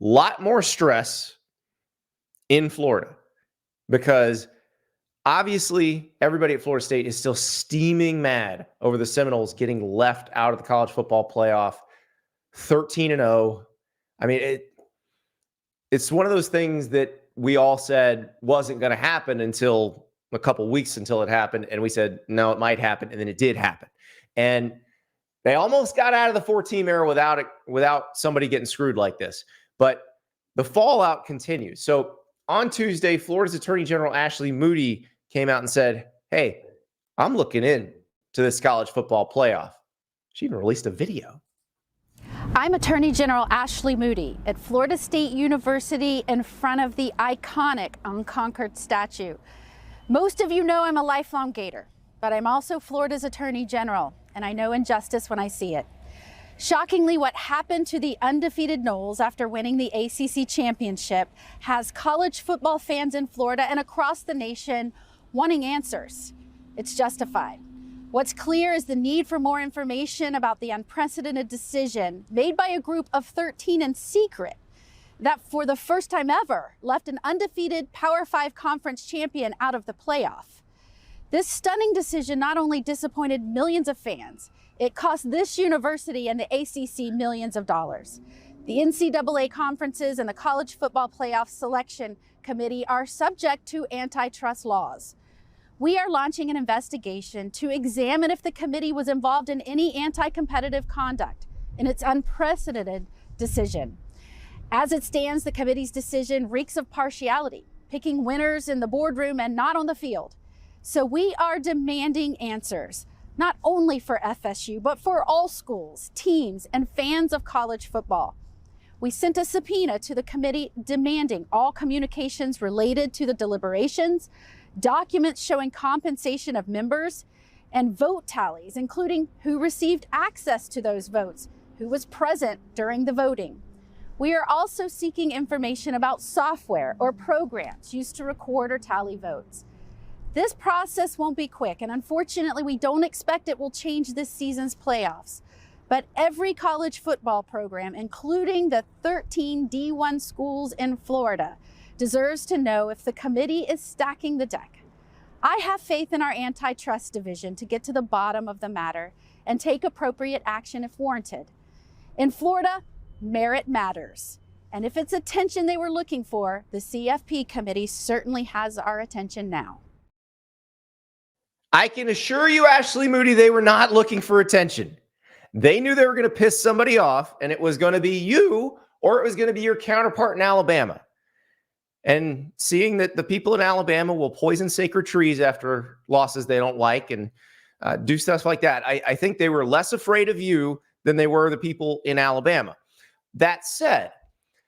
lot more stress in Florida because obviously everybody at Florida State is still steaming mad over the Seminoles getting left out of the college football playoff 13-0. I mean, it's one of those things that we all said wasn't going to happen until a couple weeks until it happened. And we said, no, it might happen. And then it did happen. And they almost got out of the 4-team era without somebody getting screwed like this. But the fallout continues. So on Tuesday, Florida's Attorney General Ashley Moody came out and said, hey, I'm looking in to this college football playoff. She even released a video. I'm Attorney General Ashley Moody at Florida State University in front of the iconic Unconquered statue. Most of you know I'm a lifelong Gator, but I'm also Florida's Attorney General, and I know injustice when I see it. Shockingly, what happened to the undefeated Noles after winning the ACC championship has college football fans in Florida and across the nation wanting answers. It's justified. What's clear is the need for more information about the unprecedented decision made by a group of 13 in secret that for the first time ever left an undefeated Power 5 conference champion out of the playoff. This stunning decision not only disappointed millions of fans, it cost this university and the ACC millions of dollars. The NCAA conferences and the College Football Playoff Selection Committee are subject to antitrust laws. We are launching an investigation to examine if the committee was involved in any anti-competitive conduct in its unprecedented decision. As it stands, the committee's decision reeks of partiality, picking winners in the boardroom and not on the field. So we are demanding answers, not only for FSU, but for all schools, teams, and fans of college football. We sent a subpoena to the committee demanding all communications related to the deliberations, documents showing compensation of members, and vote tallies, including who received access to those votes, who was present during the voting. We are also seeking information about software or programs used to record or tally votes. This process won't be quick, and unfortunately, we don't expect it will change this season's playoffs. But every college football program, including the 13 D1 schools in Florida, deserves to know if the committee is stacking the deck. I have faith in our antitrust division to get to the bottom of the matter and take appropriate action if warranted. In Florida, merit matters. And if it's attention they were looking for, the CFP committee certainly has our attention now. I can assure you, Ashley Moody, they were not looking for attention. They knew they were going to piss somebody off, and it was going to be you or it was going to be your counterpart in Alabama. And seeing that the people in Alabama will poison sacred trees after losses they don't like and do stuff like that, I think they were less afraid of you than they were the people in Alabama. That said,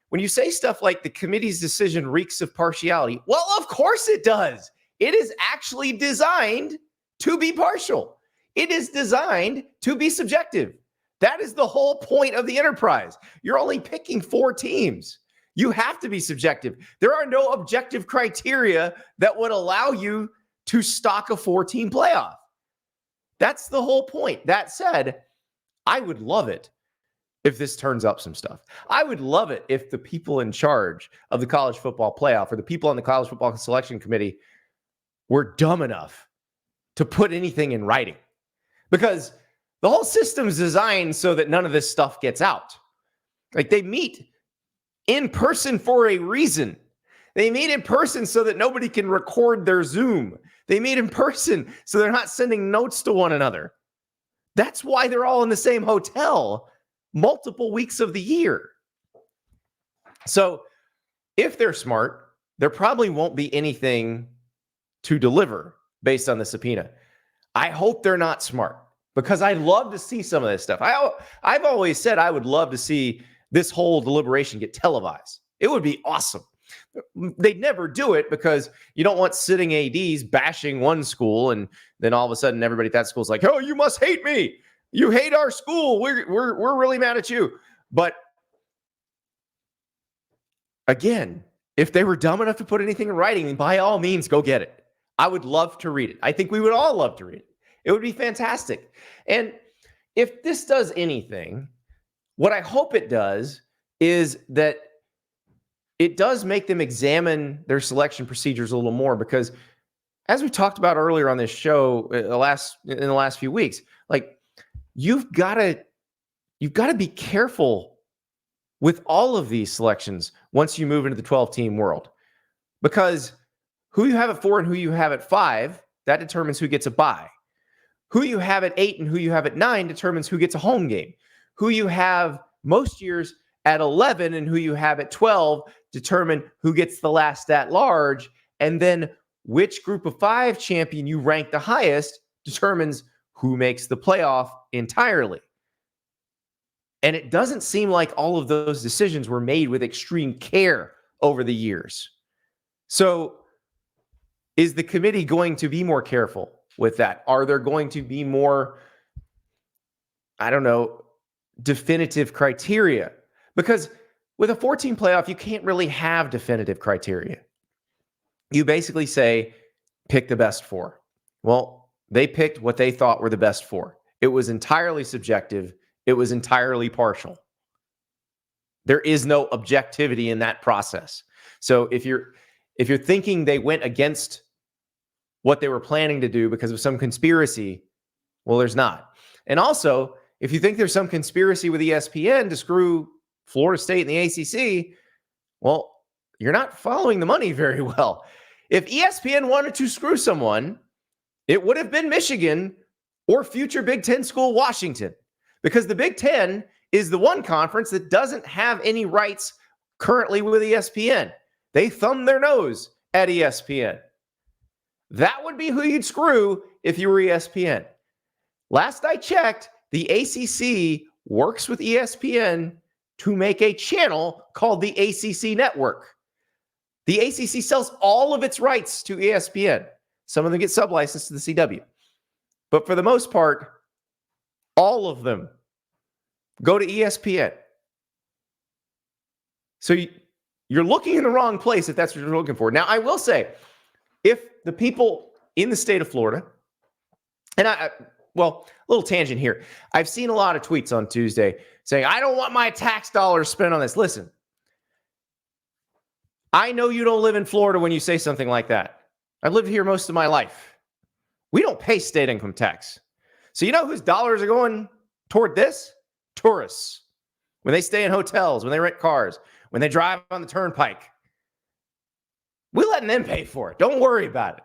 when you say stuff like the committee's decision reeks of partiality, well, of course it does. It is actually designed to be partial. It is designed to be subjective. That is the whole point of the enterprise. You're only picking 4 teams. You have to be subjective. There are no objective criteria that would allow you to stock a 4-team playoff. That's the whole point. That said, I would love it if this turns up some stuff. I would love it if the people in charge of the college football playoff or the people on the college football selection committee were dumb enough to put anything in writing, because the whole system is designed so that none of this stuff gets out. Like, they meet in person for a reason. They meet in person so that nobody can record their Zoom. They meet in person so they're not sending notes to one another. That's why they're all in the same hotel multiple weeks of the year. So if they're smart, there probably won't be anything to deliver based on the subpoena. I hope they're not smart, because I'd love to see some of this stuff. I've always said I would love to see this whole deliberation get televised. It would be awesome. They'd never do it because you don't want sitting ADs bashing one school and then all of a sudden everybody at that school's like, oh, you must hate me. You hate our school. We're really mad at you. But again, if they were dumb enough to put anything in writing, then by all means, go get it. I would love to read it. I think we would all love to read it. It would be fantastic. And if this does anything, what I hope it does is that it does make them examine their selection procedures a little more, because as we talked about earlier on this show, in the last few weeks, like, you've got to be careful with all of these selections once you move into the 12-team world, because who you have at 4 and who you have at 5, that determines who gets a bye. Who you have at 8 and who you have at 9 determines who gets a home game. Who you have most years at 11 and who you have at 12 determine who gets the last at large. And then which group of 5 champion you rank the highest determines who makes the playoff entirely. And it doesn't seem like all of those decisions were made with extreme care over the years. So is the committee going to be more careful with that? Are there going to be more, definitive criteria? Because with a 14 playoff, you can't really have definitive criteria. You basically say, pick the best 4. Well, they picked what they thought were the best 4. It was entirely subjective. It was entirely partial. There is no objectivity in that process. So if you're thinking they went against what they were planning to do because of some conspiracy, well, there's not. And also, if you think there's some conspiracy with ESPN to screw Florida State and the ACC, well, you're not following the money very well. If ESPN wanted to screw someone, it would have been Michigan or future Big Ten school Washington, because the Big Ten is the one conference that doesn't have any rights currently with ESPN. They thumb their nose at ESPN. That would be who you'd screw if you were ESPN. Last I checked, the ACC works with ESPN to make a channel called the ACC Network. The ACC sells all of its rights to ESPN. Some of them get sub-licensed to the CW. But for the most part, all of them go to ESPN. So you're looking in the wrong place if that's what you're looking for. Now, I will say, if the people in the state of Florida, and a little tangent here. I've seen a lot of tweets on Tuesday saying, I don't want my tax dollars spent on this. Listen, I know you don't live in Florida when you say something like that. I've lived here most of my life. We don't pay state income tax. So you know whose dollars are going toward this? Tourists. When they stay in hotels, when they rent cars, when they drive on the turnpike. We're letting them pay for it. Don't worry about it.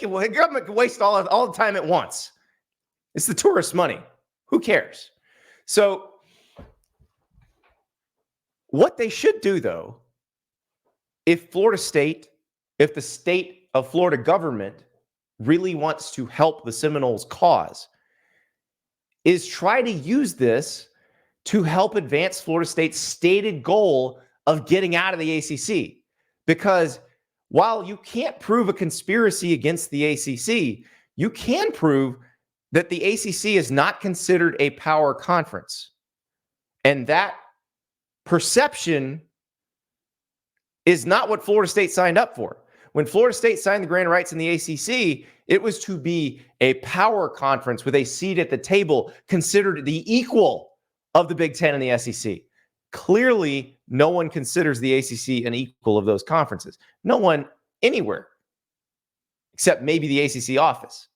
The government can waste all the time at once. It's the tourist money. Who cares? So what they should do, though, if the state of Florida government really wants to help the Seminoles cause, is try to use this to help advance Florida State's stated goal of getting out of the ACC. Because while you can't prove a conspiracy against the ACC, you can prove that the ACC is not considered a power conference. And that perception is not what Florida State signed up for. When Florida State signed the grant rights in the ACC, it was to be a power conference with a seat at the table, considered the equal of the Big Ten and the SEC. Clearly, no one considers the ACC an equal of those conferences. No one anywhere, except maybe the ACC office.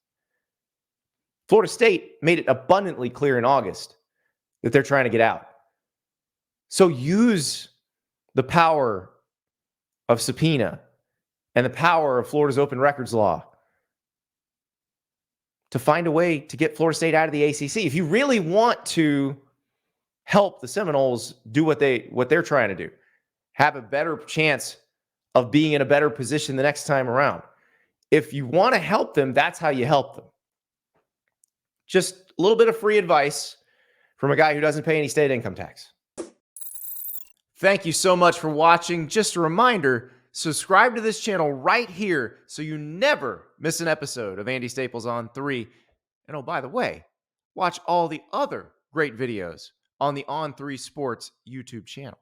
Florida State made it abundantly clear in August that they're trying to get out. So use the power of subpoena and the power of Florida's open records law to find a way to get Florida State out of the ACC. If you really want to help the Seminoles do what they're trying to do, have a better chance of being in a better position the next time around. If you want to help them, that's how you help them. Just a little bit of free advice from a guy who doesn't pay any state income tax. Thank you so much for watching. Just a reminder, subscribe to this channel right here so you never miss an episode of Andy Staples On 3. And oh, by the way, watch all the other great videos on the On3 Sports YouTube channel.